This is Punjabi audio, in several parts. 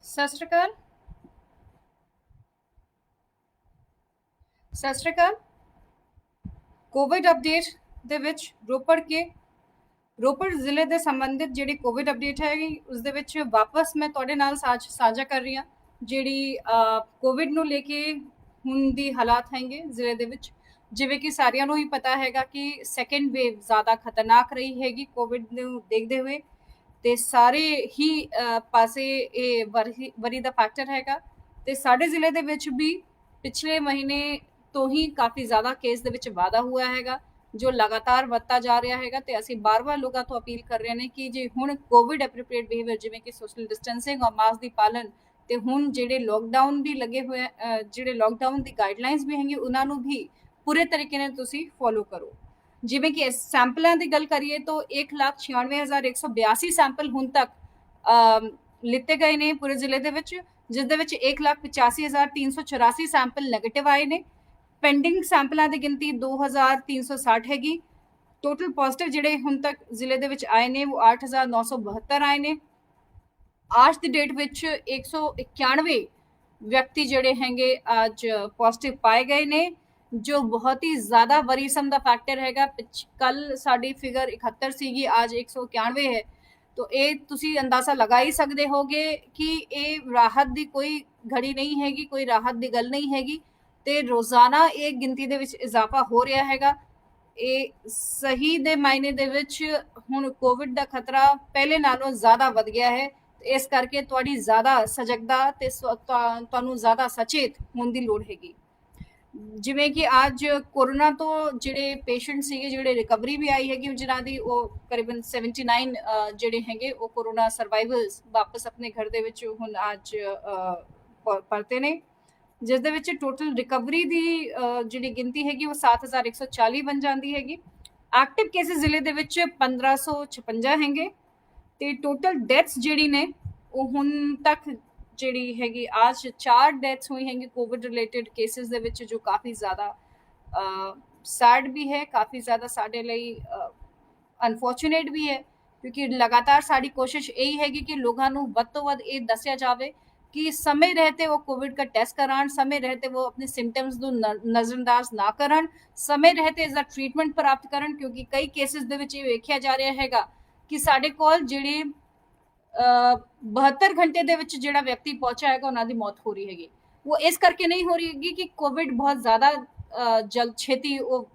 ਸਤਿ ਸ਼੍ਰੀ ਅਕਾਲ। ਸਤਿ ਸ਼੍ਰੀ ਅਕਾਲ। ਕੋਵਿਡ ਅਪਡੇਟ ਦੇ ਵਿੱਚ ਰੋਪੜ ਜ਼ਿਲ੍ਹੇ ਦੇ ਸੰਬੰਧਿਤ ਜਿਹੜੀ ਕੋਵਿਡ ਅਪਡੇਟ ਹੈਗੀ ਉਸ ਦੇ ਵਿੱਚ ਵਾਪਸ ਮੈਂ ਤੁਹਾਡੇ ਨਾਲ ਸਾਂਝਾ ਕਰ ਰਹੀ ਹਾਂ ਜਿਹੜੀ ਕੋਵਿਡ ਨੂੰ ਲੈ ਕੇ ਹੁਣ ਦੀ ਹਾਲਾਤ ਹੈਗੇ ਜ਼ਿਲ੍ਹੇ ਦੇ ਵਿੱਚ। ਜਿਵੇਂ ਕਿ ਸਾਰਿਆਂ ਨੂੰ ਹੀ ਪਤਾ ਹੈਗਾ ਕਿ ਸੈਕੰਡ ਵੇਵ ਜ਼ਿਆਦਾ ਖਤਰਨਾਕ ਰਹੀ ਹੈਗੀ ਕੋਵਿਡ ਨੂੰ ਦੇਖਦੇ ਹੋਏ, ਤੇ ਸਾਰੇ ਹੀ ਪਾਸੇ ਇਹ ਵਰੀ ਦਾ ਫੈਕਟਰ ਹੈਗਾ। ਤੇ ਸਾਡੇ ਜ਼ਿਲ੍ਹੇ ਦੇ ਵਿੱਚ ਵੀ ਪਿਛਲੇ ਮਹੀਨੇ ਤੋਂ ਹੀ ਕਾਫੀ ਜ਼ਿਆਦਾ ਕੇਸ ਦੇ ਵਿੱਚ ਵਾਧਾ ਹੋਇਆ ਹੈਗਾ, ਜੋ ਲਗਾਤਾਰ ਵੱਧਦਾ ਜਾ ਰਿਹਾ ਹੈਗਾ। ਤੇ ਅਸੀਂ ਬਾਰ-ਬਾਰ ਲੋਕਾਂ ਤੋਂ ਅਪੀਲ ਕਰ ਰਹੇ ਨੇ ਕਿ ਜੇ ਹੁਣ ਕੋਵਿਡ ਐਪਰੋਪ੍ਰੀਏਟ ਬਿਹੇਵੀਅਰ ਜਿਵੇਂ ਕਿ ਸੋਸ਼ਲ ਡਿਸਟੈਂਸਿੰਗ ਔਰ ਮਾਸਕ ਦੀ ਪਾਲਣ, ਤੇ ਹੁਣ ਜਿਹੜੇ ਲੋਕਡਾਊਨ ਵੀ ਲੱਗੇ ਹੋਏ, ਜਿਹੜੇ ਲੋਕਡਾਊਨ ਦੀ ਗਾਈਡਲਾਈਨਸ ਵੀ ਹੈਗੀ ਉਹਨਾਂ ਨੂੰ ਵੀ ਪੂਰੇ ਤਰੀਕੇ ਨਾਲ ਤੁਸੀਂ ਫੋਲੋ ਕਰੋ। ਜਿਵੇਂ ਕਿ ਸੈਂਪਲਾਂ ਦੀ ਗੱਲ ਕਰੀਏ ਤਾਂ 1,96,182 ਸੈਂਪਲ ਹੁਣ ਤੱਕ ਲਿੱਤੇ ਗਏ ਨੇ ਪੂਰੇ ਜ਼ਿਲ੍ਹੇ ਦੇ ਵਿੱਚ, ਜਿਸ ਦੇ ਵਿੱਚ 1,85,384 ਸੈਂਪਲ ਨੈਗੇਟਿਵ ਆਏ ਨੇ। ਪੈਂਡਿੰਗ ਸੈਂਪਲਾਂ ਦੀ ਗਿਣਤੀ 2,360 ਹੈਗੀ। ਟੋਟਲ ਪੋਜ਼ਿਟਿਵ ਜਿਹੜੇ ਹੁਣ ਤੱਕ ਜ਼ਿਲ੍ਹੇ ਦੇ ਵਿੱਚ ਆਏ ਨੇ ਉਹ 8,972 ਆਏ ਨੇ। ਅੱਜ ਦੀ ਡੇਟ ਵਿੱਚ 191 ਵਿਅਕਤੀ ਜਿਹੜੇ ਹੈਗੇ ਅੱਜ ਪੋਜ਼ਿਟਿਵ ਪਾਏ ਗਏ ਨੇ, ਜੋ ਬਹੁਤ ਹੀ ਜ਼ਿਆਦਾ ਵਰੀਸਮ ਦਾ ਫੈਕਟਰ ਹੈਗਾ। ਕੱਲ ਸਾਡੀ ਫਿਗਰ 71 ਸੀਗੀ, ਅੱਜ 191 ਹੈ। तो ये तुसी अंदाजा लगा ही सकते होगे कि ये राहत दी कोई घड़ी नहीं हैगी, कोई राहत दी गल नहीं हैगी। ते रोजाना ये गिनती दे विच इजाफा हो रहा हैगा। ये सही दे मायने दे विच हुण कोविड दा खतरा पहले नालों ज़्यादा वध गया है। इस करके तुहाडी ज़्यादा सजगता ते तुहानूं ज़्यादा सचेत होण दी लोड़ हैगी। ਜਿਵੇਂ ਕਿ ਅੱਜ ਕੋਰੋਨਾ ਤੋਂ ਜਿਹੜੇ ਪੇਸ਼ੈਂਟ ਸੀਗੇ, ਜਿਹੜੇ ਰਿਕਵਰੀ ਵੀ ਆਈ ਹੈਗੀ ਜਿਨ੍ਹਾਂ ਦੀ, ਉਹ ਕਰੀਬਨ 79 ਜਿਹੜੇ ਹੈਗੇ ਉਹ ਕੋਰੋਨਾ ਸਰਵਾਈਵਲਸ ਵਾਪਸ ਆਪਣੇ ਘਰ ਦੇ ਵਿੱਚ ਹੁਣ ਅੱਜ ਪਰਤੇ ਨੇ, ਜਿਸ ਦੇ ਵਿੱਚ ਟੋਟਲ ਰਿਕਵਰੀ ਦੀ ਜਿਹੜੀ ਗਿਣਤੀ ਹੈਗੀ ਉਹ 7,140 ਬਣ ਜਾਂਦੀ ਹੈਗੀ। ਐਕਟਿਵ ਕੇਸਿਸ ਜ਼ਿਲ੍ਹੇ ਦੇ ਵਿੱਚ 1,556 ਹੈਗੇ, ਤੇ ਟੋਟਲ ਡੈਥਸ ਜਿਹੜੀ ਨੇ ਉਹ ਹੁਣ ਤੱਕ ਜਿਹੜੀ ਹੈਗੀ ਅੱਜ 4 ਡੈਥਸ ਹੋਈ ਹੈਗੀ ਕੋਵਿਡ ਰਿਲੇਟਡ ਕੇਸਿਸ ਦੇ ਵਿੱਚ, ਜੋ ਕਾਫੀ ਜ਼ਿਆਦਾ ਸੈਡ ਵੀ ਹੈ, ਕਾਫੀ ਜ਼ਿਆਦਾ ਸਾਡੇ ਲਈ ਅਨਫੋਰਚੂਨੇਟ ਵੀ ਹੈ। ਕਿਉਂਕਿ ਲਗਾਤਾਰ ਸਾਡੀ ਕੋਸ਼ਿਸ਼ ਇਹੀ ਹੈਗੀ ਕਿ ਲੋਕਾਂ ਨੂੰ ਵੱਧ ਤੋਂ ਵੱਧ ਇਹ ਦੱਸਿਆ ਜਾਵੇ कि समय रहते वो कोविड का टेस्ट करान, समय रहते वो अपने सिम्टम्स ਨੂੰ ਨਜ਼ਰਅੰਦਾਜ਼ ਨਾ ਕਰਨ, ਸਮੇਂ रहते ਇਸਦਾ ਟ੍ਰੀਟਮੈਂਟ ਪ੍ਰਾਪਤ ਕਰਨ। ਕਿਉਂਕਿ ਕਈ ਕੇਸਿਸ ਦੇ ਵਿੱਚ ਇਹ ਵੇਖਿਆ ਜਾ ਰਿਹਾ ਹੈਗਾ ਕਿ ਸਾਡੇ ਕੋਲ ਜਿਹੜੇ 72 ਘੰਟੇ ਦੇ ਵਿੱਚ ਜਿਹੜਾ ਵਿਅਕਤੀ ਪਹੁੰਚਿਆ ਹੈਗਾ ਉਹਨਾਂ ਦੀ ਮੌਤ ਹੋ ਰਹੀ ਹੈਗੀ। ਉਹ ਇਸ ਕਰਕੇ ਨਹੀਂ ਹੋ ਰਹੀ ਹੈਗੀ ਕਿ ਕੋਵਿਡ ਬਹੁਤ ਜ਼ਿਆਦਾ ਜਲਦ ਛੇਤੀ ਉਹ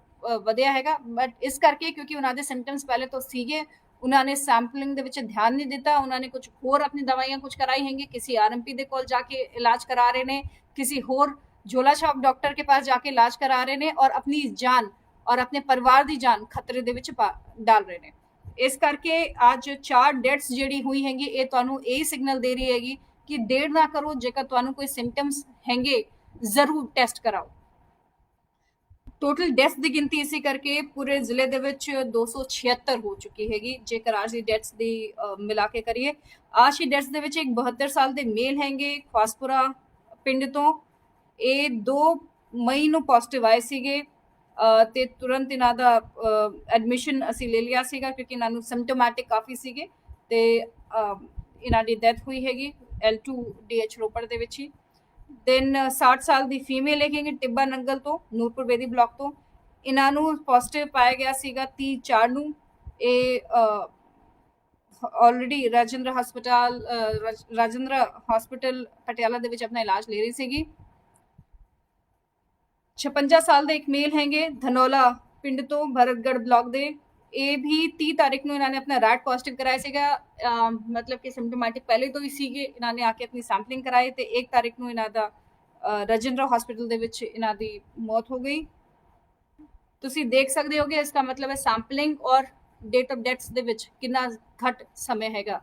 ਵਧਿਆ ਹੈਗਾ, ਬਟ ਇਸ ਕਰਕੇ ਕਿਉਂਕਿ ਉਹਨਾਂ ਦੇ ਸਿੰਪਟਮਸ ਪਹਿਲੇ ਤੋਂ ਸੀਗੇ, ਉਹਨਾਂ ਨੇ ਸੈਂਪਲਿੰਗ ਦੇ ਵਿੱਚ ਧਿਆਨ ਨਹੀਂ ਦਿੱਤਾ, ਉਹਨਾਂ ਨੇ ਕੁਝ ਹੋਰ ਆਪਣੀ ਦਵਾਈਆਂ ਕੁਝ ਕਰਾਈ ਹੈਗੀ, ਕਿਸੇ ਆਰਐਮਪੀ ਦੇ ਕੋਲ ਜਾ ਕੇ ਇਲਾਜ ਕਰਾ ਰਹੇ ਨੇ, ਕਿਸੇ ਹੋਰ झोला छाप डॉक्टर के पास जाके इलाज करा रहे ने और अपनी जान और अपने परिवार की जान खतरे दे विच डाल रहे ने। इस करके आज 4 डेथ्स ਜਿਹੜੀ हुई हैगी ये ਤੁਹਾਨੂੰ यही सिग्नल दे रही हैगी कि देर ना करो, जेकर ਤੁਹਾਨੂੰ कोई सिम्टम्स हैंगे जरूर टेस्ट कराओ। टोटल डेथ्स की गिनती इसी करके पूरे जिले दे विच 276 हो चुकी हैगी। जेकर आज की डेथ्स की मिला के करिए, आज की डेथ्स दे विच एक 72 साल के मेल हैंगे खासपुरा पिंड तो, ਇਹ 2 ਮਈ ਨੂੰ ਪੋਜ਼ਿਟਿਵ ਆਏ ਸੀਗੇ, ਤੇ ਤੁਰੰਤ ਇਹਨਾਂ ਦਾ ਐਡਮਿਸ਼ਨ ਅਸੀਂ ਲੈ ਲਿਆ ਸੀਗਾ ਕਿਉਂਕਿ ਇਹਨਾਂ ਨੂੰ ਸਿੰਪਟੋਮੈਟਿਕ ਕਾਫੀ ਸੀਗੇ, ਤੇ ਇਹਨਾਂ ਦੀ ਡੈਥ ਹੋਈ ਹੈਗੀ L2 DH ਰੋਪੜ ਦੇ ਵਿੱਚ ਹੀ। ਦੈਨ 60 ਸਾਲ ਦੀ ਫੀਮੇਲ ਹੈਗੀ ਟਿੱਬਾ ਨੰਗਲ ਤੋਂ, ਨੂਰਪੁਰ ਬੇਦੀ ਬਲਾਕ ਤੋਂ, ਇਹਨਾਂ ਨੂੰ ਪੋਜ਼ਿਟਿਵ ਪਾਇਆ ਗਿਆ ਸੀਗਾ 30/4 ਨੂੰ। ਇਹ ਆਲਰੇਡੀ ਰਾਜਿੰਦਰਾ ਹਸਪੀਟਲ ਪਟਿਆਲਾ ਦੇ ਵਿੱਚ ਆਪਣਾ ਇਲਾਜ ਲੈ ਰਹੀ ਸੀਗੀ। 56 ਸਾਲ ਦੇ ਇੱਕ ਮੇਲ ਹੈਗੇ ਧਨੌਲਾ ਪਿੰਡ ਤੋਂ, ਭਰਤਗੜ ਬਲਾਕ ਦੇ, ਇਹ ਵੀ 30 ਤਾਰੀਖ ਨੂੰ ਇਹਨਾਂ ਨੇ ਆਪਣਾ ਰੈਟ ਪੋਜ਼ਿਟਿਵ ਕਰਾਇਆ ਸੀਗਾ, ਮਤਲਬ ਕਿ ਸਿੰਪਟੋਮੈਟਿਕ ਪਹਿਲੇ ਤੋਂ ਹੀ ਸੀਗੇ। ਇਹਨਾਂ ਨੇ ਆ ਕੇ ਆਪਣੀ ਸੈਂਪਲਿੰਗ ਕਰਾਈ ਤੇ 1 ਤਾਰੀਖ ਨੂੰ ਇਹਨਾਂ ਦਾ ਰਾਜਿੰਦਰਾ ਹਸਪੀਟਲ ਦੇ ਵਿੱਚ ਇਹਨਾਂ ਦੀ ਮੌਤ ਹੋ ਗਈ। ਤੁਸੀਂ ਦੇਖ ਸਕਦੇ ਹੋਗੇ ਇਸਦਾ ਮਤਲਬ ਹੈ ਸੈਂਪਲਿੰਗ ਔਰ ਡੇਟ ਆਫ ਡੈਥਸ ਦੇ ਵਿੱਚ ਕਿੰਨਾ ਘੱਟ ਸਮੇਂ ਹੈਗਾ।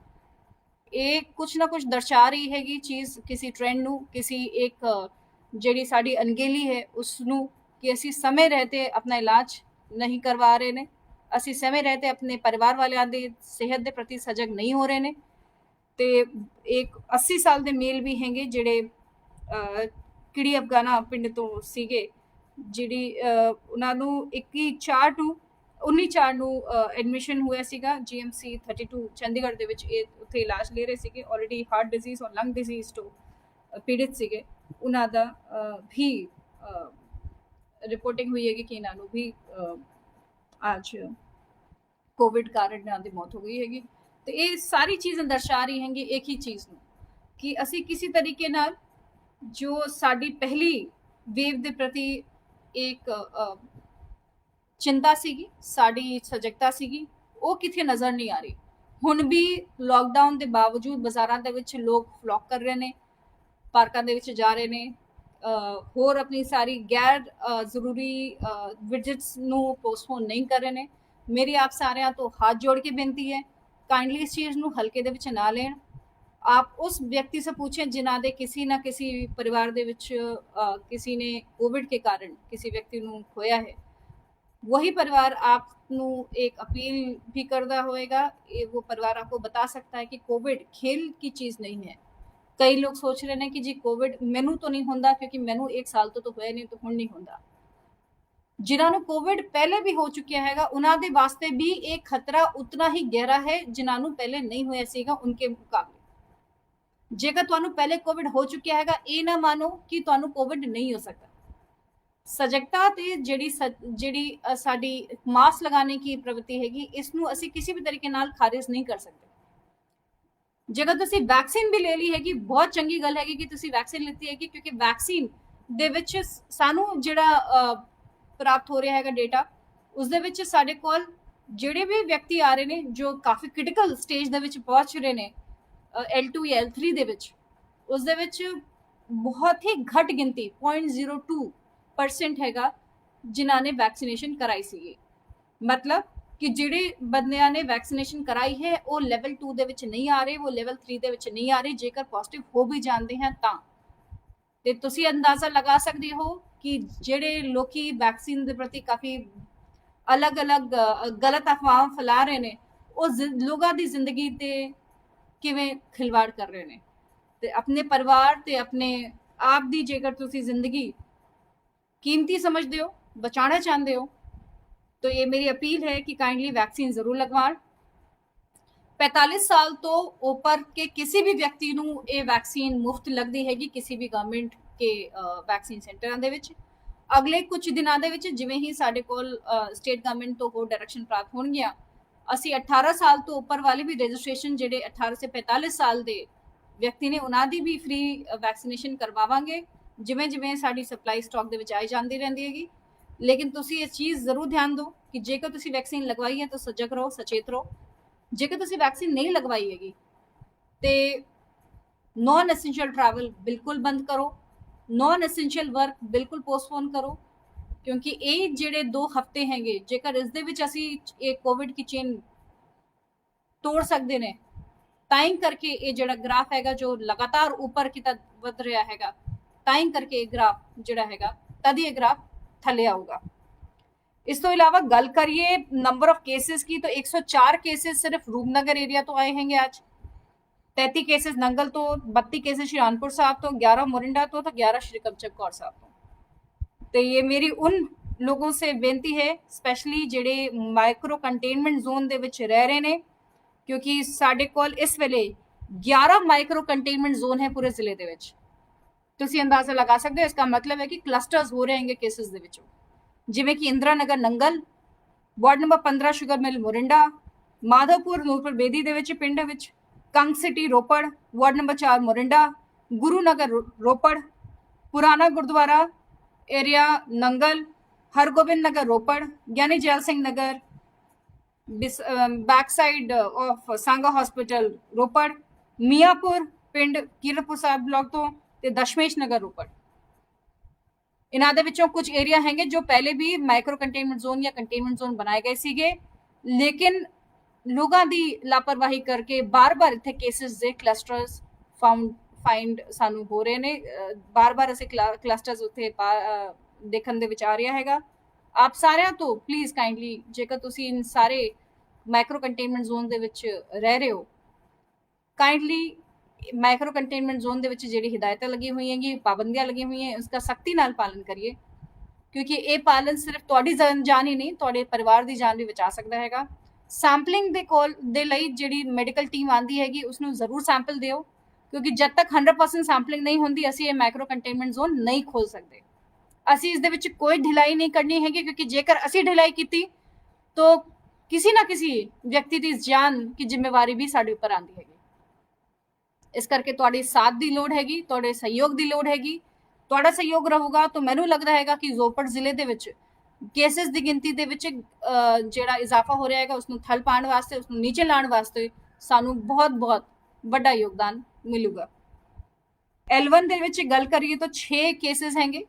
ਇਹ ਕੁਝ ਨਾ ਕੁਝ ਦਰਸਾ ਰਹੀ ਹੈਗੀ ਚੀਜ਼, ਕਿਸੇ ਟ੍ਰੈਂਡ ਨੂੰ, ਕਿਸੇ ਇੱਕ ਜਿਹੜੀ ਸਾਡੀ ਅਣਗਹਿਲੀ ਹੈ ਉਸ ਨੂੰ, ਕਿ ਅਸੀਂ ਸਮੇਂ ਰਹਿਤੇ ਆਪਣਾ ਇਲਾਜ ਨਹੀਂ ਕਰਵਾ ਰਹੇ ਨੇ, ਅਸੀਂ ਸਮੇਂ ਰਹਿਤੇ ਆਪਣੇ ਪਰਿਵਾਰ ਵਾਲਿਆਂ ਦੀ ਸਿਹਤ ਦੇ ਪ੍ਰਤੀ ਸਜਗ ਨਹੀਂ ਹੋ ਰਹੇ ਨੇ। ਤੇ ਇੱਕ 80 ਸਾਲ ਦੇ ਮੇਲ ਵੀ ਹੈਗੇ ਜਿਹੜੇ ਕਿੜੀ ਅਫਗਾਨਾ ਪਿੰਡ ਤੋਂ ਸੀਗੇ, ਜਿਹੜੀ ਉਹਨਾਂ ਨੂੰ 21/4 ਨੂੰ 19/4 ਨੂੰ ਐਡਮਿਸ਼ਨ ਹੋਇਆ ਸੀਗਾ GMC 32 ਚੰਡੀਗੜ੍ਹ ਦੇ ਵਿੱਚ। ਇਹ ਉੱਥੇ ਇਲਾਜ ਲੈ ਰਹੇ ਸੀਗੇ, ਆਲਰੇਡੀ ਹਾਰਟ ਡਿਜ਼ੀਜ਼ ਔਰ ਲੰਗ ਡਿਜ਼ੀਜ਼ ਤੋਂ ਪੀੜਿਤ ਸੀਗੇ। ਉਹਨਾਂ ਦਾ ਵੀ ਰਿਪੋਰਟਿੰਗ ਹੋਈ ਹੈਗੀ ਕਿ ਇਹਨਾਂ ਨੂੰ ਵੀ ਅੱਜ ਕੋਵਿਡ ਕਾਰਨ ਇਹਨਾਂ ਦੀ ਮੌਤ ਹੋ ਗਈ ਹੈਗੀ। ਤੇ ਇਹ ਸਾਰੀ ਚੀਜ਼ਾਂ ਦਰਸਾ ਰਹੀ ਹੈਗੀ ਇੱਕ ਹੀ ਚੀਜ਼ ਨੂੰ ਕਿ ਅਸੀਂ ਕਿਸੇ ਤਰੀਕੇ ਨਾਲ ਜੋ ਸਾਡੀ ਪਹਿਲੀ ਵੇਵ ਦੇ ਪ੍ਰਤੀ ਇੱਕ ਚਿੰਤਾ ਸੀਗੀ, ਸਾਡੀ ਸਜਗਤਾ ਸੀਗੀ, ਉਹ ਕਿਥੇ ਨਜ਼ਰ ਨਹੀਂ ਆ ਰਹੀ। ਹੁਣ ਵੀ ਲੋਕਡਾਊਨ ਦੇ ਬਾਵਜੂਦ ਬਾਜ਼ਾਰਾਂ ਦੇ ਵਿੱਚ ਲੋਕ ਫਲੌਕ ਕਰ ਰਹੇ ਨੇ, ਪਾਰਕਾਂ ਦੇ ਵਿੱਚ ਜਾ ਰਹੇ ਨੇ, ਹੋਰ ਆਪਣੀ ਸਾਰੀ ਗੈਰ ਜ਼ਰੂਰੀ ਵਿਜ਼ਿਟਸ ਨੂੰ ਪੋਸਟਪੋਨ ਨਹੀਂ ਕਰ ਰਹੇ ਨੇ। ਮੇਰੀ ਆਪ ਸਾਰਿਆਂ ਤੋਂ ਹੱਥ जोड़ के बेनती है, काइंडली इस चीज़ ਨੂੰ ਹਲਕੇ ਦੇ ਵਿੱਚ ਨਾ ਲੈਣ। आप उस व्यक्ति से पूछें जिन्हों के किसी ना किसी परिवार ਦੇ ਵਿੱਚ किसी ने कोविड के कारण किसी व्यक्ति ਨੂੰ खोया है, वही परिवार आप एक अपील भी करता होएगा। वो परिवार आपको बता सकता है कि कोविड खेल की चीज़ नहीं है। कई लोग सोच रहे हैं कि जी कोविड मैनू तो नहीं होंदा क्योंकि मैनू 1 साल तो होया नहीं, तो हुण नहीं होंदा। जिन्होंने कोविड पहले भी हो चुकिया हैगा उन्हां दे वास्ते भी एक खतरा उतना ही गहरा है जिन्होंने पहले नहीं होया सीगा उनके मुकाबले। जेकर तुहानू पहले कोविड हो चुकिया हैगा, ये ना मानो कि तुहानू कोविड नहीं हो सकता। सजगता ते ਜਿਹੜੀ ਸਾਡੀ मास्क लगाने की प्रवृत्ति हैगी, इसनू असी किसी भी तरीके नाल खारिज नहीं कर सकते। जेकर तुसी वैक्सीन भी ले ली हैगी, बहुत चंगी गल हैगी कि तुसी वैक्सीन लीती हैगी, क्योंकि वैक्सीन दे विच सानू जिहड़ा प्राप्त हो रहा है डेटा, उस दे विच साडे कोल जिहड़े भी व्यक्ति आ रहे ने जो काफ़ी क्रिटिकल स्टेज दे विच पहुंच रहे ने L2 या L3 दे विच, उस दे विच बहुत ही घट गिनती 0.02% हैगा जिन्हां ने वैक्सीनेशन कराई सी। मतलब कि जिहड़े बंदियां ने वैक्सीनेशन कराई है वो लेवल 2 दे विच नहीं आ रहे, वो लेवल 3 दे विच नहीं आ रहे। जेकर पॉजिटिव हो भी जाते हैं तो तुसी अंदाज़ा लगा सकते हो कि ਜਿਹੜੇ ਲੋਕੀ ਵੈਕਸੀਨ ਦੇ ਪ੍ਰਤੀ ਕਾਫੀ ਅਲੱਗ-ਅਲੱਗ ਗਲਤ ਅਫਵਾਹਾਂ ਫੈਲਾ ਰਹੇ ਨੇ, ਉਹ ਲੋਕਾਂ ਦੀ ਜ਼ਿੰਦਗੀ ਤੇ ਕਿਵੇਂ ਖਿਲਵਾੜ ਕਰ ਰਹੇ ਨੇ। ਤੇ ਆਪਣੇ ਪਰਿਵਾਰ ਤੇ ਆਪਣੇ ਆਪ ਦੀ ਜੇਕਰ ਤੁਸੀਂ ਜ਼ਿੰਦਗੀ कीमती समझते हो, बचाना चाहते हो, तो ये मेरी अपील है कि काइंडली वैक्सीन जरूर लगवाएं। 45 साल तो ऊपर के किसी भी व्यक्ति ਨੂੰ ਇਹ ਵੈਕਸੀਨ ਮੁਫਤ ਲੱਗਦੀ ਹੈਗੀ ਕਿਸੇ ਵੀ ਗਵਰਨਮੈਂਟ के वैक्सीन सेंटरां दे विच। अगले कुछ दिनों दे विच जिवें ही साडे कोल स्टेट गवर्नमेंट तो होर डायरैक्शन प्राप्त होणगियां, असीं 18 साल तो उपर वाले भी रजिस्ट्रेशन जिहड़े 18 से 45 साल दे व्यक्ति ने उन्हां दी भी फ्री वैक्सीनेशन करवावांगे जिवें जिवें साडी सप्लाई स्टॉक दे विच आई जांदी रहिंदी हैगी। लेकिन तुसीं इस चीज़ जरूर ध्यान दो कि जेकर तुसीं वैक्सीन लगवाई है तो सजग रहो, सचेत रहो। जेकर तुसीं वैक्सीन नहीं लगवाई हैगी तो नॉन एसेंशियल ट्रैवल बिल्कुल बंद करो, नॉन एसेंशियल वर्क बिल्कुल पोस्टपोन करो, क्योंकि ये जिहड़े 2 हफ्ते हैंगे जेकर इस दे विच असीं एक कोविड की चेन तोड़ सकते हैं, ताई करके ये जिहड़ा ग्राफ हैगा जो लगातार ऊपर की तरफ वध रहा हैगा, ताई करके ये ग्राफ जिहड़ा हैगा तद ये ग्राफ थले आऊगा। इस तो इलावा गल करिए नंबर ऑफ केसेस की, तो 104 केसेस सिर्फ रूपनगर एरिया तो आए हैं आज, 33 केसेस नंगल तो, 32 केसेस श्रीरामपुर साहब तो, 11 मोरिंडा तो 11 श्री कमचक कौर साहब तो ये मेरी उन लोगों से बेनती है स्पैशली जिहड़े माइक्रो कंटेनमेंट जोन दे विच रह रहे ने, क्योंकि साडे कोल इस वेले 11 माइक्रो कंटेनमेंट जोन है पूरे जिले दे विच। तुसीं अंदाजा लगा सकते हो, इसका मतलब है कि क्लस्टर्स हो रहे हैं केसेस दे विचों, जिवें कि Indira Nagar Nangal, ward number 15 sugar mill Morinda, Madhopur Nurpur Bedi दे विच पिंड विच, Kang city Ropar, ward number 4 Morinda, Guru Nagar Ropar, पुराना gurdwara area Nangal, Hargobind Nagar Ropar, Giani Zail Singh Nagar, back side of Sanga hospital Ropar, Miapur पिंड कीरतपुर साहब ब्लॉक तो दशमेश नगर रोपड़। इन्हां दे विचों कुछ एरिया हैंगे जो पहले भी माइक्रो कंटेनमेंट जोन या कंटेनमेंट जोन बनाए गए सीगे, लेकिन लोगों की लापरवाही करके बार बार इत्थे केसेस दे क्लस्टर्स फाइंड सानू हो रहे ने, बार बार ऐसे क्लस्टर्स उत्थे देखने दे विच आ रहा हैगा। आप सारिਆਂ तो प्लीज़ काइंडली जेकर तुसी इन सारे माइक्रो कंटेनमेंट जोन दे विच रह रहे हो, काइंडली माइक्रो कंटेनमेंट जोन दे विच जिहड़ी हिदायतां लगी हुई हैं, पाबंदियां लगी हुई हैं, उसका सख्ती नाल पालन करिए। ਕਿਉਂਕਿ ਇਹ ਪਾਲਣ ਸਿਰਫ ਤੁਹਾਡੀ ਜਾਨ ਹੀ ਨਹੀਂ, ਤੁਹਾਡੇ ਪਰਿਵਾਰ ਦੀ ਜਾਨ ਵੀ ਬਚਾ ਸਕਦਾ ਹੈਗਾ। ਸੈਂਪਲਿੰਗ ਦੇ ਲਈ ਜਿਹੜੀ ਮੈਡੀਕਲ ਟੀਮ ਆਂਦੀ ਹੈਗੀ ਉਸਨੂੰ ਜ਼ਰੂਰ ਸੈਂਪਲ ਦਿਓ, ਕਿਉਂਕਿ ਜਦ ਤੱਕ 100% ਸੈਂਪਲਿੰਗ ਨਹੀਂ ਹੁੰਦੀ ਅਸੀਂ ਇਹ ਮਾਈਕਰੋ ਕੰਟੇਨਮੈਂਟ ਜ਼ੋਨ ਨਹੀਂ ਖੋਲ ਸਕਦੇ। ਅਸੀਂ ਇਸ ਦੇ ਵਿੱਚ ਕੋਈ ਢਿਲਾਈ ਨਹੀਂ ਕਰਨੀ ਹੈਗੀ, ਕਿਉਂਕਿ ਜੇਕਰ ਅਸੀਂ ਢਿਲਾਈ ਕੀਤੀ ਤਾਂ ਕਿਸੇ ਨਾ ਕਿਸੇ ਵਿਅਕਤੀ ਦੀ ਜਾਨ ਦੀ ਜ਼ਿੰਮੇਵਾਰੀ ਵੀ ਸਾਡੇ ਉੱਪਰ ਆਂਦੀ ਹੈਗੀ। ਇਸ ਕਰਕੇ ਤੁਹਾਡੀ ਸਾਥ ਦੀ ਲੋੜ ਹੈਗੀ, ਤੁਹਾਡੇ ਸਹਿਯੋਗ ਦੀ ਲੋੜ ਹੈਗੀ। ਤੁਹਾਡਾ ਸਹਿਯੋਗ ਰਹੂਗਾ ਤਾਂ ਮੈਨੂੰ ਲੱਗਦਾ ਹੈਗਾ ਕਿ ਰੋਪੜ ਜ਼ਿਲ੍ਹੇ ਦੇ ਵਿੱਚ ਕੇਸਿਸ ਦੀ ਗਿਣਤੀ ਦੇ ਵਿੱਚ ਜਿਹੜਾ ਇਜ਼ਾਫਾ ਹੋ ਰਿਹਾ ਹੈਗਾ ਉਸਨੂੰ ਠੱਲ ਪਾਉਣ ਵਾਸਤੇ, ਉਸਨੂੰ ਨੀਚੇ ਲਾਉਣ ਵਾਸਤੇ ਸਾਨੂੰ ਬਹੁਤ ਵੱਡਾ ਯੋਗਦਾਨ ਮਿਲੂਗਾ। L1 ਦੇ ਵਿੱਚ ਗੱਲ ਕਰੀਏ ਤਾਂ 6 ਕੇਸਿਸ ਹੈਗੇ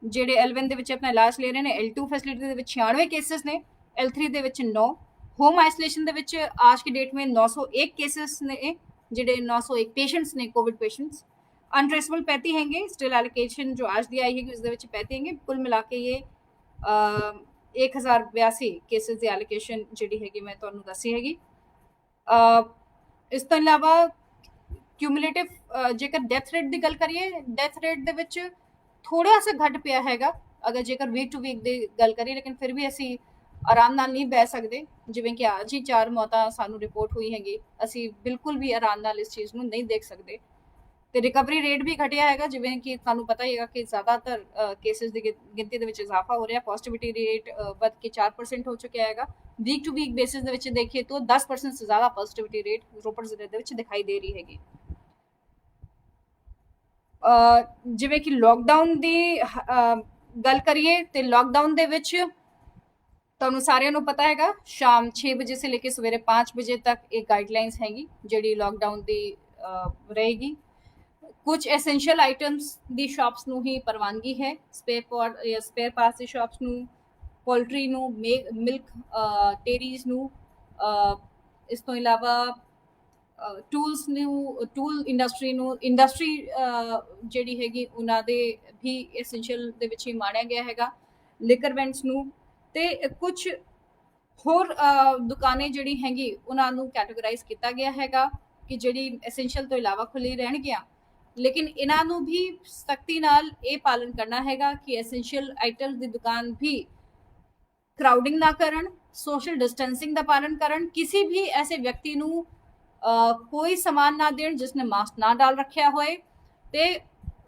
ਜਿਹੜੇ L1 ਦੇ ਵਿੱਚ ਆਪਣਾ ਇਲਾਜ ਲੈ ਰਹੇ ਨੇ। L2 ਫੈਸਿਲਿਟੀ ਦੇ ਵਿੱਚ 96 ਕੇਸਿਸ ਨੇ, L3 ਦੇ ਵਿੱਚ 9। ਹੋਮ ਆइसोलेशन ਦੇ ਵਿੱਚ आज की डेट में 901 केसेस ने, ਜਿਹੜੇ 901 पेशेंट्स ने कोविड पेशेंट्स। अनट्रेसेबल 35 हैंगे। स्टिल एलोकेशन जो आज दी आई है उसਦੇ ਵਿੱਚ 35 हैंगे। ਕੁੱਲ ਮਿਲਾ ਕੇ ਇਹ 1082 ਕੇਸਿਸ ਦੀ ਐਲੋਕੇਸ਼ਨ ਜਿਹੜੀ ਹੈਗੀ ਮੈਂ ਤੁਹਾਨੂੰ ਦੱਸੀ ਹੈਗੀ। ਇਸ ਤੋਂ ਇਲਾਵਾ ਕਿਊਮੂਲੇਟਿਵ ਜੇਕਰ ਡੈਥ ਰੇਟ ਦੀ ਗੱਲ ਕਰੀਏ, ਡੈਥ ਰੇਟ ਦੇ ਵਿੱਚ ਥੋੜਾ ਸਾ ਘਟ ਪਿਆ ਹੈਗਾ ਅਗਰ ਜੇਕਰ ਵੀਕ ਟੂ ਵੀਕ ਦੀ ਗੱਲ ਕਰੀਏ, ਲੇਕਿਨ ਫਿਰ ਵੀ ਅਸੀਂ ਆਰਾਮ ਨਾਲ ਨਹੀਂ ਬਹਿ ਸਕਦੇ। ਜਿਵੇਂ ਕਿ ਅੱਜ ਹੀ 4 ਮੌਤਾਂ ਸਾਨੂੰ ਰਿਪੋਰਟ ਹੋਈ ਹੈਗੀ, ਅਸੀਂ ਬਿਲਕੁਲ ਵੀ ਆਰਾਮ ਨਾਲ ਇਸ ਚੀਜ਼ ਨੂੰ ਨਹੀਂ ਦੇਖ ਸਕਦੇ। ਤੇ ਰਿਕਵਰੀ ਰੇਟ ਵੀ ਘਟਿਆ ਹੈਗਾ, ਜਿਵੇਂ ਕਿ ਤੁਹਾਨੂੰ ਪਤਾ ਹੀ ਹੈਗਾ ਕਿ ਜ਼ਿਆਦਾਤਰ ਕੇਸਿਸ ਦੀ ਗਿਣਤੀ ਦੇ ਵਿੱਚ ਇਜ਼ਾਫਾ ਹੋ ਰਿਹਾ। ਪੋਜ਼ਿਟਿਵਿਟੀ ਰੇਟ ਵੱਧ ਕੇ 4% ਹੋ ਚੁੱਕਿਆ ਹੈਗਾ। ਵੀਕ ਟੂ ਵੀਕ ਬੇਸਿਸ ਦੇ ਵਿੱਚ ਦੇਖੀਏ ਤਾਂ 10% ਸੇ ਜ਼ਿਆਦਾ ਪੋਜ਼ਿਟਿਵਿਟੀ ਰੇਟ ਰੋਪੜ ਜ਼ਿਲ੍ਹੇ ਦੇ ਵਿੱਚ ਦਿਖਾਈ ਦੇ ਰਹੀ ਹੈਗੀ। ਜਿਵੇਂ ਕਿ ਲੋਕਡਾਊਨ ਦੀ ਗੱਲ ਕਰੀਏ ਤੇ ਲੋਕਡਾਊਨ ਦੇ ਵਿੱਚ ਤੁਹਾਨੂੰ ਸਾਰਿਆਂ ਨੂੰ ਪਤਾ ਹੈਗਾ ਸ਼ਾਮ 6 ਵਜੇ ਸੇ ਲੈ ਕੇ ਸਵੇਰੇ 5 ਵਜੇ ਤੱਕ ਇਹ ਗਾਈਡਲਾਈਨਸ ਹੈਗੀ ਜਿਹੜੀ ਲੋਕਡਾਊਨ ਦੀ ਰਹੇਗੀ। ਕੁਝ ਐਸੈਂਸ਼ੀਅਲ ਆਈਟਮਸ ਦੀ ਸ਼ਾਪਸ ਨੂੰ ਹੀ ਪ੍ਰਵਾਨਗੀ ਹੈ, ਸਪੇਅਰ ਪਾਰਟਸ ਦੀ ਸ਼ਾਪਸ ਨੂੰ, ਪੋਲਟਰੀ ਨੂੰ, ਮਿਲਕ ਡੇਅਰੀਜ਼ ਨੂੰ। ਇਸ ਤੋਂ ਇਲਾਵਾ ਟੂਲਸ ਨੂੰ, ਟੂਲ ਇੰਡਸਟਰੀ ਜਿਹੜੀ ਹੈਗੀ ਉਹਨਾਂ ਦੇ ਵੀ ਐਸੈਂਸ਼ੀਅਲ ਦੇ ਵਿੱਚ ਹੀ ਮਾਣਿਆ ਗਿਆ ਹੈਗਾ। ਲਿਕਰ ਵੈਂਟਸ ਨੂੰ ਤੇ ਕੁਝ ਹੋਰ ਦੁਕਾਨੇ ਜਿਹੜੀ ਹੈਗੀ ਉਹਨਾਂ ਨੂੰ ਕੈਟਾਗਰਾਈਜ਼ ਕੀਤਾ ਗਿਆ ਹੈਗਾ ਕਿ ਜਿਹੜੀ ਐਸੈਂਸ਼ੀਅਲ ਤੋਂ ਇਲਾਵਾ ਖੁੱਲੀ ਰਹਿਣਗੀਆਂ। ਲੇਕਿਨ ਇਹਨਾਂ ਨੂੰ ਵੀ ਸਖਤੀ ਨਾਲ ਇਹ ਪਾਲਣ ਕਰਨਾ ਹੈਗਾ ਕਿ ਐਸੈਂਸ਼ੀਅਲ ਆਈਟਮਸ ਦੀ ਦੁਕਾਨ ਵੀ ਕਰਾਊਡਿੰਗ ਨਾ ਕਰਨ, ਸੋਸ਼ਲ ਡਿਸਟੈਂਸਿੰਗ ਦਾ ਪਾਲਣ ਕਰਨ, ਕਿਸੇ ਵੀ ਐਸੇ ਵਿਅਕਤੀ ਨੂੰ ਕੋਈ ਸਮਾਨ ਨਾ ਦੇਣ ਜਿਸਨੇ ਮਾਸਕ ਨਾ ਡਾਲ ਰੱਖਿਆ ਹੋਏ। ਤੇ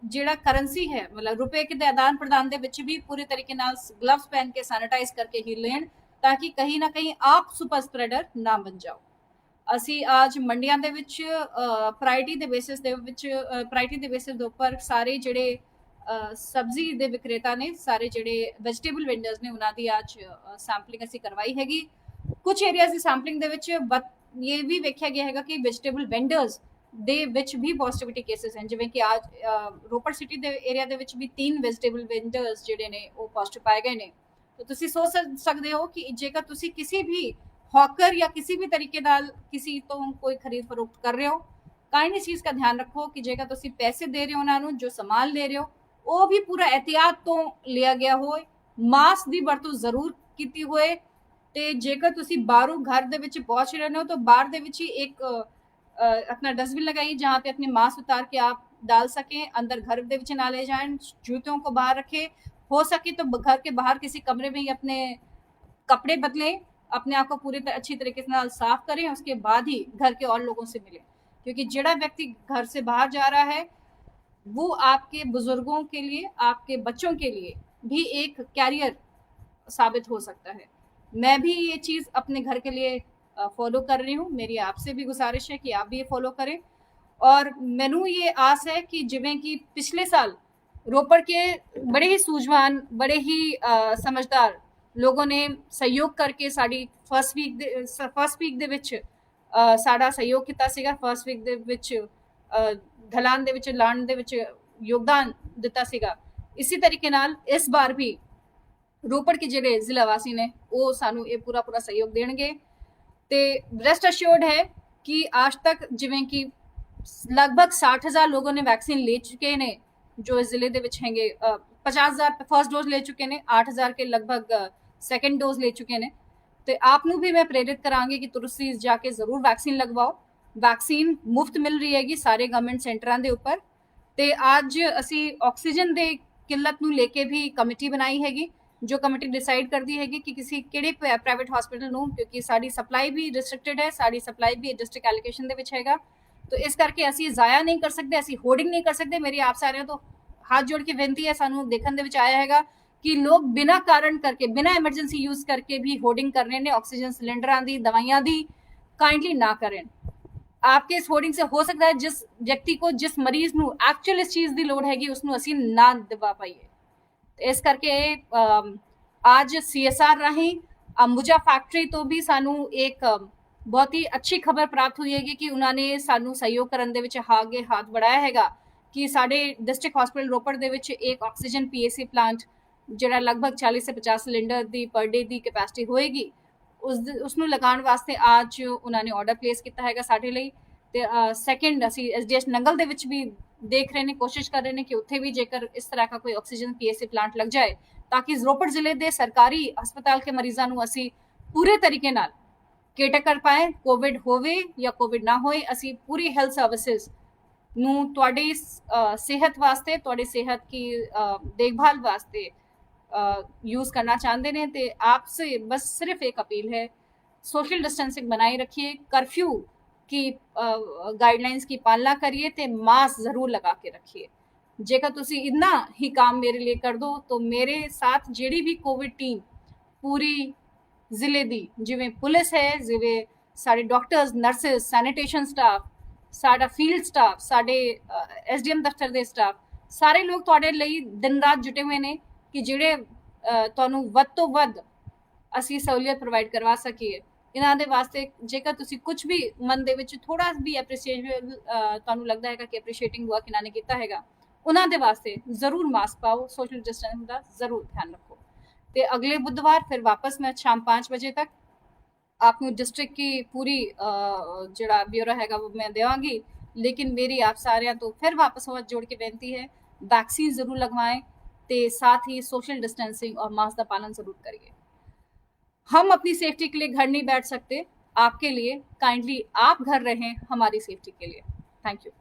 ਜਿਹੜਾ ਕਰੰਸੀ ਹੈ ਮਤਲਬ ਰੁਪਏ के आदान प्रदान ਦੇ ਵਿੱਚ ਵੀ ਪੂਰੇ ਤਰੀਕੇ ਨਾਲ ਗਲਵਸ ਪਹਿਨ ਕੇ ਸੈਨੀਟਾਈਜ਼ ਕਰਕੇ ਹੀ ਲੈਣ, ਤਾਂ ਕਿ ਕहीं ਨਾ ਕहीं ਆਪ ਸੁਪਰ ਸਪਰੈਡਰ ਨਾ ਬਣ ਜਾਓ। ਅਸੀਂ ਅੱਜ ਮੰਡੀਆਂ ਦੇ ਵਿੱਚ ਪ੍ਰਾਇੋਰਟੀ ਦੇ ਬੇਸਿਸ ਦੇ ਉੱਪਰ ਸਾਰੇ ਜਿਹੜੇ ਸਬਜ਼ੀ ਦੇ ਵਿਕਰੇਤਾ ਨੇ, ਸਾਰੇ ਜਿਹੜੇ ਵੈਜੀਟੇਬਲ ਵੈਂਡਰਸ ਨੇ, ਉਹਨਾਂ ਦੀ ਅੱਜ ਸੈਂਪਲਿੰਗ ਅਸੀਂ ਕਰਵਾਈ ਹੈਗੀ। ਕੁਝ ਏਰੀਆਜ਼ ਦੀ ਸੈਂਪਲਿੰਗ ਦੇ ਵਿੱਚ ਇਹ ਵੀ ਵੇਖਿਆ ਗਿਆ ਹੈਗਾ ਕਿ ਵੈਜੀਟੇਬਲ ਵੈਂਡਰਸ ਦੇ ਵਿੱਚ ਵੀ ਪੋਜ਼ਿਟਿਵਿਟੀ ਕੇਸਿਸ ਹਨ। ਜਿਵੇਂ ਕਿ ਅੱਜ ਰੋਪੜ ਸਿਟੀ ਦੇ ਏਰੀਆ ਦੇ ਵਿੱਚ ਵੀ 3 ਵੈਜੀਟੇਬਲ ਵੈਂਡਰਸ ਜਿਹੜੇ ਨੇ ਉਹ ਪੋਜ਼ਿਟਿਵ ਪਾਏ ਗਏ ਨੇ। ਤਾਂ ਤੁਸੀਂ ਸੋਚ ਸਕਦੇ ਹੋ ਕਿ ਜੇਕਰ ਤੁਸੀਂ ਕਿਸੇ ਵੀ हॉकर या किसी भी तरीके नाल किसी तो कोई खरीद फरोख्त कर रहे हो, काइंड इस चीज़ का ध्यान रखो कि जेकर तुसी पैसे दे रहे हो उन्होंने, जो सामान ले रहे हो वो भी पूरा एहतियात तो लिया गया हो, मास्क ਦੀ ਵਰਤੋਂ ਜ਼ਰੂਰ ਕੀਤੀ ਹੋਏ। ਤੇ ਜੇਕਰ ਤੁਸੀਂ ਬਾਹਰੋਂ घर ਦੇ ਵਿੱਚ ਪਹੁੰਚ ਰਹੇ ਹੋ तो बाहर ਦੇ ਵਿੱਚ ही एक अपना डस्टबिन लगाइए जहाँ पे अपने मास्क उतार के आप डाल सकें, अंदर घर ਦੇ ਵਿੱਚ ना ले जाएं, जूतों को बाहर रखें, हो सके तो घर के बाहर किसी कमरे में ही अपने कपड़े बदलें, अपने आप को पूरी अच्छी तरीके से साफ करें, उसके बाद ही घर के और लोगों से मिलें। क्योंकि जड़ा व्यक्ति घर से बाहर जा रहा है वो आपके बुजुर्गों के लिए, आपके बच्चों के लिए भी एक कैरियर साबित हो सकता है। मैं भी ये चीज़ अपने घर के लिए फॉलो कर रही हूँ। मेरी आपसे भी गुजारिश है कि आप भी ये फॉलो करें। और मैनू ये आस है कि जिवें कि पिछले साल रोपड़ के बड़े ही सूझवान, बड़े ही समझदार ਲੋਕਾਂ ਨੇ ਸਹਿਯੋਗ ਕਰਕੇ ਸਾਡੀ ਫਸਟ ਵੀਕ ਦੇ ਵਿੱਚ ਸਾਡਾ ਸਹਿਯੋਗ ਕੀਤਾ ਸੀਗਾ। ਫਸਟ ਵੀਕ ਦੇ ਵਿੱਚ ਢਲਾਨ ਦੇ ਵਿੱਚ ਲਾਣ ਦੇ ਵਿੱਚ ਯੋਗਦਾਨ ਦਿੱਤਾ ਸੀਗਾ। ਇਸੇ ਤਰੀਕੇ ਨਾਲ ਇਸ ਵਾਰ ਵੀ ਰੋਪੜ ਕੇ ਜਿਹੜੇ ਜ਼ਿਲ੍ਹਾ ਵਾਸੀ ਨੇ ਉਹ ਸਾਨੂੰ ਇਹ ਪੂਰਾ ਸਹਿਯੋਗ ਦੇਣਗੇ। ਤੇ ਰੈਸਟ ਅਸ਼ੋਰਡ ਹੈ ਕਿ ਅੱਜ ਤੱਕ ਜਿਵੇਂ ਕਿ ਲਗਭਗ 60,000 ਲੋਕਾਂ ਨੇ ਵੈਕਸੀਨ ਲੈ ਚੁੱਕੇ ਨੇ ਜੋ ਇਸ ਜ਼ਿਲ੍ਹੇ ਦੇ ਵਿੱਚ ਹੈਗੇ। 50,000 फर्स्ट डोज ले चुके ने, 8,000 के लगभग सेकेंड डोज ले चुके ने। तो आपनू भी मैं प्रेरित करांगी कि तुसी जाके जरूर वैक्सीन लगवाओ। वैक्सीन मुफ्त मिल रही हैगी सारे गवर्नमेंट सेंटरां दे उपर। ते अज असी ऑक्सीजन दे किल्लत ਨੂੰ ਲੈ ਕੇ ਵੀ ਕਮੇਟੀ ਬਣਾਈ ਹੈਗੀ, ਜੋ ਕਮੇਟੀ ਡਿਸਾਈਡ ਕਰਦੀ ਹੈਗੀ ਕਿ ਕਿਸੇ ਕਿਹੜੇ ਪ੍ਰਾਈਵੇਟ ਹਸਪੀਟਲ ਨੂੰ, ਕਿਉਂਕਿ ਸਾਡੀ ਸਪਲਾਈ ਵੀ ਰਿਸਟ੍ਰਿਕਟਡ ਹੈ, ਸਾਡੀ ਸਪਲਾਈ ਵੀ ਡਿਸਟ੍ਰਿਕਟ ਐਲੋਕੇਸ਼ਨ ਦੇ ਵਿੱਚ ਹੈਗਾ, तो इस करके ਅਸੀਂ ਜ਼ਾਇਆ ਨਹੀਂ ਕਰ ਸਕਦੇ, ਅਸੀਂ ਹੋਰਡਿੰਗ ਨਹੀਂ ਕਰ ਸਕਦੇ। ਮੇਰੀ ਆਪ ਸਾਰਿਆਂ ਤੋਂ ਹੱਥ ਜੋੜ ਕੇ ਬੇਨਤੀ ਹੈ, ਸਾਨੂੰ ਦੇਖਣ ਦੇ ਵਿੱਚ ਆਇਆ ਹੈਗਾ ਕਿ ਲੋਕ ਬਿਨਾਂ ਕਾਰਨ ਕਰਕੇ, ਬਿਨਾਂ ਐਮਰਜੈਂਸੀ ਯੂਜ਼ ਕਰਕੇ ਵੀ ਹੋਰਡਿੰਗ ਕਰ ਰਹੇ ਨੇ ਆਕਸੀजन सिलेंडਰਾਂ ਦੀ, ਦਵਾਈਆਂ ਦੀ। काइंडली ना करें। आपके इस होर्डिंग से हो सकता है जिस व्यक्ति को, जिस मरीज ਨੂੰ एक्चुअल इस चीज ਦੀ ਲੋੜ ਹੈਗੀ, ਉਸ ਨੂੰ ਅਸੀਂ ਨਾ ਦਿਵਾ ਪਾਈਏ। ਇਸ ਕਰਕੇ ਅੱਜ CSR ਰਾਹੀਂ ਅੰਬੂਜਾ ਫੈਕਟਰੀ ਤੋਂ ਵੀ ਸਾਨੂੰ ਇੱਕ ਬਹੁਤ ਹੀ ਅੱਛੀ ਖਬਰ ਪ੍ਰਾਪਤ ਹੋਈ ਹੈਗੀ ਕਿ ਉਹਨਾਂ ਨੇ ਸਾਨੂੰ ਸਹਿਯੋਗ ਕਰਨ ਦੇ ਵਿੱਚ ਅੱਗੇ ਹੱਥ बढ़ाया ਹੈਗਾ ਕਿ ਸਾਡੇ ਡਿਸਟ੍ਰਿਕਟ ਹਸਪੀਟਲ ਰੋਪੜ ਦੇ ਵਿੱਚ ਇੱਕ ਆਕਸੀਜਨ PAC ਪਲਾਂਟ ਜਿਹੜਾ ਲਗਭਗ 40 ਸੇ 50 ਸਿਲੰਡਰ ਦੀ ਪਰ ਡੇ ਦੀ ਕੈਪੈਸਿਟੀ ਹੋਏਗੀ, ਉਸ ਨੂੰ ਲਗਾਉਣ ਵਾਸਤੇ ਅੱਜ ਉਹਨਾਂ ਨੇ ਆਰਡਰ ਪਲੇਸ ਕੀਤਾ ਹੈਗਾ ਸਾਡੇ ਲਈ। ਤੇ ਸੈਕੰਡ ਅਸੀਂ SDH ਨੰਗਲ ਦੇ ਵਿੱਚ ਵੀ ਦੇਖ ਰਹੇ ਨੇ, ਕੋਸ਼ਿਸ਼ ਕਰ ਰਹੇ ਨੇ ਕਿ ਉੱਥੇ ਵੀ ਜੇਕਰ ਇਸ ਤਰ੍ਹਾਂ ਦਾ ਕੋਈ ਆਕਸੀਜਨ PAC ਪਲਾਂਟ ਲੱਗ ਜਾਏ ਤਾਂ ਕਿ ਰੋਪੜ ਜ਼ਿਲ੍ਹੇ ਦੇ ਸਰਕਾਰੀ ਹਸਪਤਾਲ ਕੇ ਮਰੀਜ਼ਾਂ ਨੂੰ ਅਸੀਂ ਪੂਰੇ ਤਰੀਕੇ ਨਾਲ ਕੇਟਰ ਕਰ ਪਾਏ। ਕੋਵਿਡ ਹੋਵੇ ਜਾਂ ਕੋਵਿਡ ਨਾ ਹੋਏ, ਅਸੀਂ ਪੂਰੀ ਹੈਲਥ ਸਰਵਿਸਿਜ਼ ਨੂੰ ਤੁਹਾਡੀ ਸਿਹਤ ਵਾਸਤੇ, ਤੁਹਾਡੀ ਸਿਹਤ की देखभाल वास्ते यूज करना चाहते हैं। तो आपसे बस सिर्फ एक अपील है, सोशल डिस्टेंसिंग बनाए रखिए, कर्फ्यू की गाइडलाइंस की पालना करिए, तो मास्क जरूर लगा के रखिए। जेकर तुसी इतना ही काम मेरे लिए कर दो तो मेरे साथ ਜਿਹੜੀ भी कोविड टीम पूरी ਜ਼ਿਲ੍ਹੇ ਦੀ, ਜਿਵੇਂ ਪੁਲਿਸ ਹੈ, ਜਿਵੇਂ ਸਾਡੇ ਡਾਕਟਰਸ, ਨਰਸਿਸ, ਸੈਨੀਟੇਸ਼ਨ ਸਟਾਫ, ਸਾਡਾ ਫੀਲਡ ਸਟਾਫ, ਸਾਡੇ SDM ਦਫ਼ਤਰ ਦੇ ਸਟਾਫ, ਸਾਰੇ ਲੋਕ ਤੁਹਾਡੇ ਲਈ ਦਿਨ ਰਾਤ ਜੁਟੇ ਹੋਏ ਨੇ ਕਿ ਜਿਹੜੇ ਤੁਹਾਨੂੰ ਵੱਧ ਤੋਂ ਵੱਧ ਅਸੀਂ ਸਹੂਲੀਅਤ ਪ੍ਰੋਵਾਈਡ ਕਰਵਾ ਸਕੀਏ। ਇਹਨਾਂ ਦੇ ਵਾਸਤੇ ਜੇਕਰ ਤੁਸੀਂ ਕੁਝ ਵੀ ਮਨ ਦੇ ਵਿੱਚ ਥੋੜਾ ਵੀ ਐਪਰੀਸ਼ੀਏਸ਼ਨ ਤੁਹਾਨੂੰ ਲੱਗਦਾ ਹੈਗਾ ਕਿ ਐਪਰੀਸ਼ੀਏਟਿੰਗ ਵਰਕ ਇਹਨਾਂ ਨੇ ਕੀਤਾ ਹੈਗਾ, ਉਹਨਾਂ ਦੇ ਵਾਸਤੇ ਜ਼ਰੂਰ ਮਾਸਕ ਪਾਓ, सोशल डिस्टेंसिंग ਦਾ ਜ਼ਰੂਰ ਧਿਆਨ ਰੱਖੋ। ਤੇ अगले बुधवार फिर वापस मैं शाम 5 बजे तक आपको डिस्ट्रिक्ट की पूरी जड़ा ब्यूरो हैगा वो मैं देवांगी। लेकिन मेरी आप सारे तो फिर वापस हाथ जोड़ के बेनती है, वैक्सीन जरूर लगवाएं, ते साथ ही सोशल डिस्टेंसिंग और मास्क का पालन जरूर करिए। हम अपनी सेफ्टी के लिए घर नहीं बैठ सकते, आपके लिए काइंडली आप घर रहें हमारी सेफ्टी के लिए। Thank you.